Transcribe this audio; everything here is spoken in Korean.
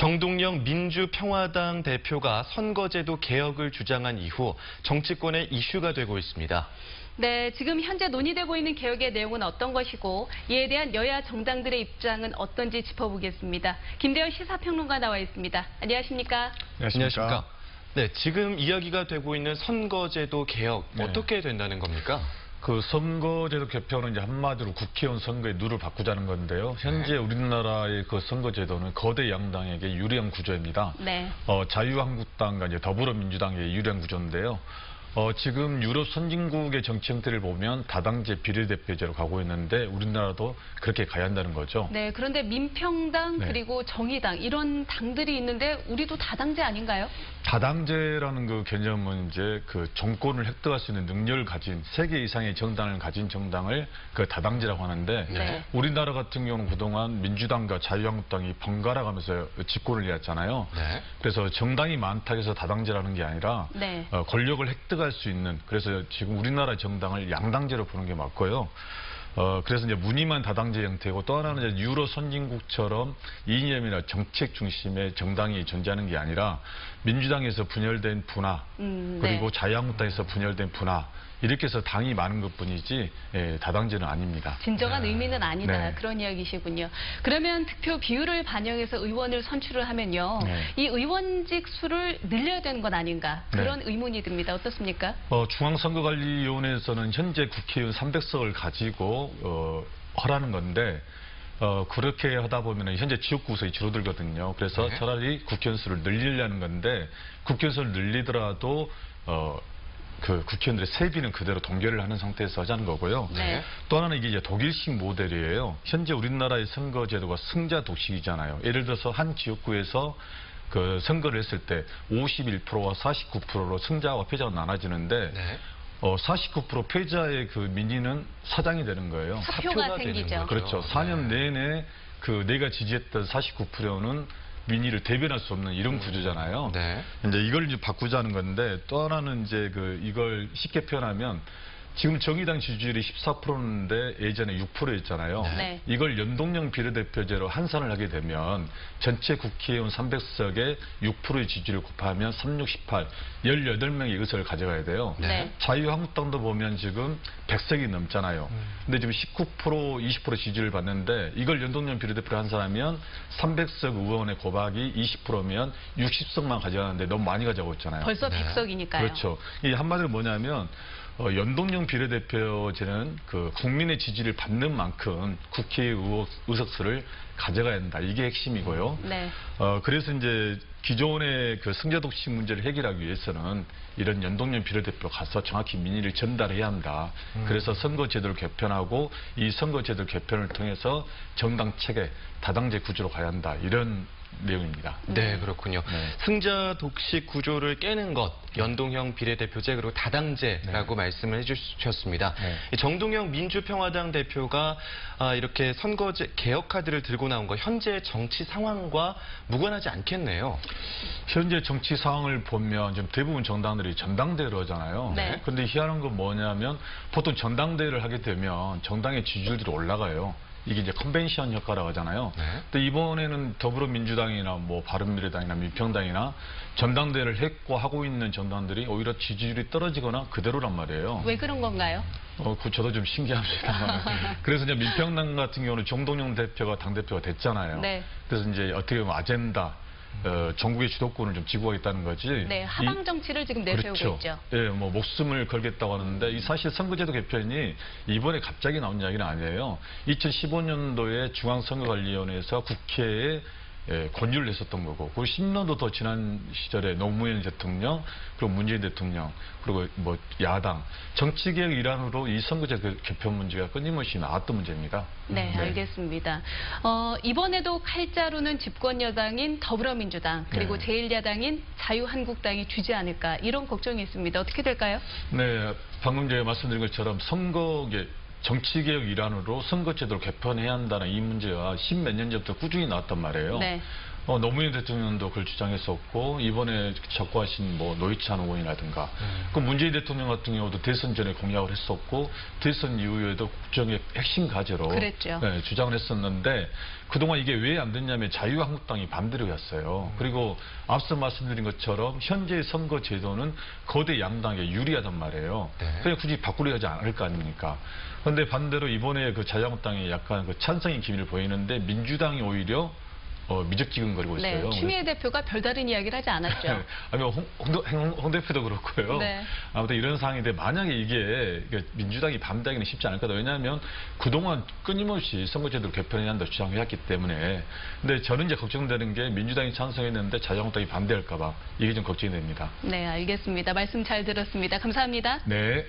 정동영 민주평화당 대표가 선거제도 개혁을 주장한 이후 정치권의 이슈가 되고 있습니다. 네, 지금 현재 논의되고 있는 개혁의 내용은 어떤 것이고 이에 대한 여야 정당들의 입장은 어떤지 짚어보겠습니다. 김대현 시사평론가 나와 있습니다. 안녕하십니까? 안녕하십니까? 네, 지금 이야기가 되고 있는 선거제도 개혁 어떻게 된다는 겁니까? 그 선거제도 개편은 이제 한마디로 국회의원 선거의 룰을 바꾸자는 건데요. 현재 우리나라의 그 선거제도는 거대 양당에게 유리한 구조입니다. 네. 자유한국당과 이제 더불어민주당의 유리한 구조인데요. 지금 유럽 선진국의 정치 형태를 보면 다당제 비례대표제로 가고 있는데 우리나라도 그렇게 가야 한다는 거죠. 네, 그런데 민평당 그리고 정의당 이런 당들이 있는데 우리도 다당제 아닌가요? 다당제라는 그 개념은 이제 그 정권을 획득할 수 있는 능력을 가진 3개 이상의 정당을 가진 정당을 그 다당제라고 하는데 우리나라 같은 경우는 그동안 민주당과 자유한국당이 번갈아 가면서 집권을 해왔잖아요. 그래서 정당이 많다고 해서 다당제라는 게 아니라 권력을 획득할 수 있는, 그래서 지금 우리나라 정당을 양당제로 보는 게 맞고요. 그래서 이제 무늬만 다당제 형태고, 또 하나는 이제 유럽 선진국처럼 이념이나 정책 중심의 정당이 존재하는 게 아니라 민주당에서 분열된 분화, 그리고 자유한국당에서 분열된 분화, 이렇게 해서 당이 많은 것뿐이지 다당제는 아닙니다. 진정한 의미는 아니다. 그런 이야기시군요. 그러면 득표 비율을 반영해서 의원을 선출을 하면요. 이 의원직 수를 늘려야 되는 건 아닌가. 그런 의문이 듭니다. 어떻습니까? 중앙선거관리위원회에서는 현재 국회의원 300석을 가지고 하라는 건데 그렇게 하다 보면 현재 지역구 구석이 줄어들거든요. 그래서 차라리 국회의원 수를 늘리려는 건데, 국회의원 수를 늘리더라도 그 국회의원들의 세비는 그대로 동결을 하는 상태에서 하자는 거고요. 또 하나는 이게 이제 독일식 모델이에요. 현재 우리나라의 선거제도가 승자 독식이잖아요. 예를 들어서 한 지역구에서 그 선거를 했을 때 51%와 49%로 승자와 패자가 나눠지는데 49% 패자의 그 민의는 사장이 되는 거예요. 사표가 생기죠. 그렇죠. 4년 내내 그 내가 지지했던 49%는 민의를 대변할 수 없는 이런 구조잖아요. 이제 이걸 이제 바꾸자는 건데, 또 하나는 이제 이걸 쉽게 표현하면 지금 정의당 지지율이 14%인데 예전에 6%였잖아요. 이걸 연동형 비례대표제로 환산을 하게 되면 전체 국회의원 300석에 6%의 지지율을 곱하면 3, 6, 18, 18명의 이것을 가져가야 돼요. 자유한국당도 보면 지금 100석이 넘잖아요. 근데 지금 19%, 20% 지지를 받는데 이걸 연동형 비례대표로 환산하면 300석 의원의 곱하기 20%면 60석만 가져가는데 너무 많이 가져가고 있잖아요. 벌써 100석이니까요. 그렇죠. 이 한마디로 뭐냐면 연동형 비례대표제는 그 국민의 지지를 받는 만큼 의석수를 가져가야 한다. 이게 핵심이고요. 그래서 이제 기존의 그 승자 독식 문제를 해결하기 위해서는 이런 연동형 비례대표 가서 정확히 민의를 전달해야 한다. 그래서 선거제도를 개편하고 이 선거제도 개편을 통해서 정당 체계, 다당제 구조로 가야 한다. 이런 내용입니다. 네, 그렇군요. 승자 독식 구조를 깨는 것, 연동형 비례대표제 그리고 다당제라고 말씀을 해주셨습니다. 정동영 민주평화당 대표가 이렇게 선거제 개혁 카드를 들고 나온 거 현재 정치 상황과 무관하지 않겠네요. 현재 정치 상황을 보면 지금 대부분 정당들이 전당대회를 하잖아요. 그런데 희한한 건 뭐냐면 보통 전당대회를 하게 되면 정당의 지지율들이 올라가요. 이게 이제 컨벤션 효과라고 하잖아요. 근데 이번에는 더불어민주당이나 뭐 바른미래당이나 민평당이나 전당대회를 했고 하고 있는 정당들이 오히려 지지율이 떨어지거나 그대로란 말이에요. 왜 그런 건가요? 저도 좀 신기합니다. 그래서 이제 민평당 같은 경우는 정동영 대표가 당대표가 됐잖아요. 그래서 이제 어떻게 보면 아젠다, 전국의 주도권을 좀 쥐고 있다는 거지. 하방 정치를 지금 내세우고 있죠. 뭐 목숨을 걸겠다고 하는데 이 사실 선거제도 개편이 이번에 갑자기 나온 이야기는 아니에요. 2015년도에 중앙선거관리위원회에서 국회에 권유를 했었던 거고, 그리고 10년도 더 지난 시절에 노무현 대통령, 그리고 문재인 대통령, 그리고 뭐 야당, 정치개혁 일환으로 이 선거제 개편 문제가 끊임없이 나왔던 문제입니다. 알겠습니다. 이번에도 칼자루는 집권 여당인 더불어민주당, 그리고 제1야당인 자유한국당이 주지 않을까, 이런 걱정이 있습니다. 어떻게 될까요? 방금 전에 말씀드린 것처럼 정치개혁 일환으로 선거제도를 개편해야 한다는 이 문제가 십몇 년 전부터 꾸준히 나왔단 말이에요. 노무현 대통령도 그걸 주장했었고 이번에 적고하신 뭐 노회찬 의원이라든가 그 문재인 대통령 같은 경우도 대선 전에 공약을 했었고 대선 이후에도 국정의 핵심 과제로 네, 주장을 했었는데 그동안 이게 왜 안 됐냐면 자유한국당이 반대로 했어요. 그리고 앞서 말씀드린 것처럼 현재의 선거 제도는 거대 양당에 유리하단 말이에요. 네. 그냥 굳이 바꾸려 하지 않을 거 아닙니까? 그런데 반대로 이번에 그 자유한국당이 약간 그 찬성의 기미를 보이는데 민주당이 오히려 미적지근거리고 있어요. 네, 추미애 대표가 별다른 이야기를 하지 않았죠. 아니, 홍 대표도 그렇고요. 네. 아무튼 이런 상황인데 만약에 이게 민주당이 반대하기는 쉽지 않을 거다. 왜냐하면 그동안 끊임없이 선거제도를 개편해야 한다고 주장해왔기 때문에. 근데 저는 이제 걱정되는 게 민주당이 찬성했는데 자유한국당이 반대할까 봐 이게 좀 걱정이 됩니다. 네, 알겠습니다. 말씀 잘 들었습니다. 감사합니다. 네.